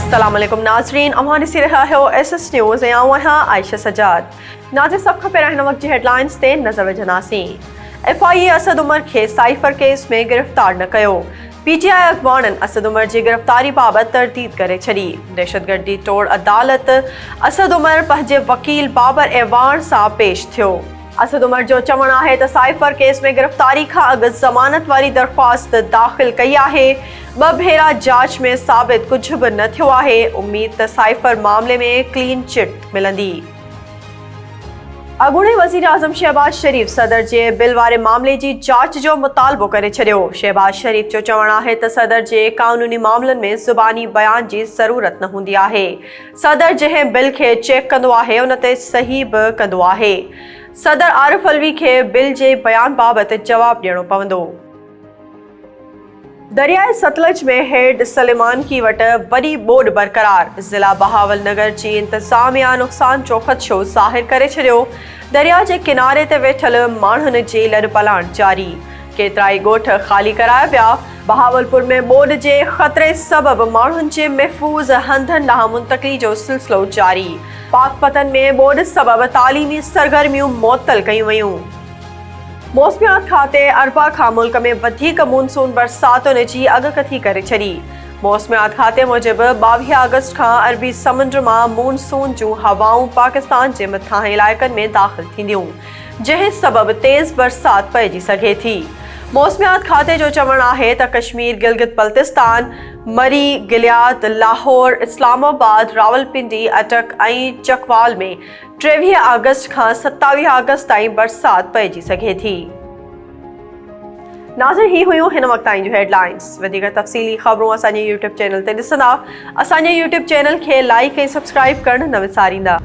अस्सलाम वालेकुम नाज़रीन, अमान ॾिसी रहा हो SS न्यूज़ ऐं आऊं आहियां आयशा सजाद। नाज़रीन, सभ खां पहिरियां हिन वक़्त जी हेडलाइंस ते नज़र विझंदासीं। FIA असद उमर खे साइफ़र केस में गिरफ़्तार न कयो। PTI अॻवाननि असद उमर जी गिरफ़्तारी बाबति तरदीद करे छॾी। दहशतगर्दी तोड़ अदालत असद उमर पंहिंजे वकील बाबर एवान सां पेश थियो। असद उमर जो चवणु आहे त साइफ़र केस में गिरफ़्तारी खां अॻु ज़मानत वारी दरख़्वास्त दाख़िल कई आहे। 2 भेरा जांच में साबित कुझु बि न थियो आहे। उमीद त साइफ़र मामले में क्लीन चिट मिलंदी। अॻूणे वज़ीर आज़म शहबाज शरीफ़ सदर जे बिल वारे मामले जी जांच जो मुतालबो करे छॾियो। शहबाज शरीफ़ जो चवणु आहे त सदर जे क़ानूनी मामलनि में ज़ुबानी बयान जी ज़रूरत न हूंदी आहे। सदर जंहिं बिल खे चेक कंदो आहे उन ते सही बि कंदो आहे। सदर आरिफ अलवी खे बिल जे बयान बाबति जवाबु ॾियणो पवंदो। दरियाए सतलज में हेड सलेमान की वटि वॾी ॿोॾि बरक़रार। ज़िला बहावल नगर जी इंतज़ामिया नुक़सान जो ख़दशो ज़ाहिर करे छॾियो। दरिया जे किनारे ते वेठल माण्हुनि जे लॾ पलाण जारी। केतिराई ॻोठ ख़ाली कराया विया। बहावलपुर में ॿोॾि जे ख़तरे सबबि माण्हुनि जे महफ़ूज़ हंधनि ॾांहुं मुंतक़िली जो सिलसिलो जारी। पाकपतन में ॿोॾि सबबि तालीमी सरगर्मियूं मुअत्तल कयूं वयूं। मौसमियात खाते अरबा खां मुल्क में वधीक मानसून बरसातुनि जी अॻकथी करे छॾी। मौसमियात खाते मूजिबि 22 अगस्त खां अरबी समुंड मां मानसून जूं हवाऊं पाकिस्तान जे मथां इलाइक़नि में दाख़िल थींदियूं, जंहिं सबबि तेज़ बरसात पइजी सघे थी। मौसमियात खाते जो चवणु आहे त कश्मीर, गिलगित बल्तिस्तान, मरी, गिलियात, लाहौर, इस्लामाबाद, रावलपिंडी, अटक ऐं चकवाल में 23 अगस्त खां 27 अगस्त ताईं बरसात पइजी सघे थी। नाज़रीन, ही हुयूं हिन वक़्त ताईं जूं हेडलाइंस। वधीक तफ़सीली ख़बरूं असांजे YouTube चैनल ते ॾिसंदा। असांजे YouTube चैनल खे लाइक ऐं सब्सक्राइब करणु न विसारींदा।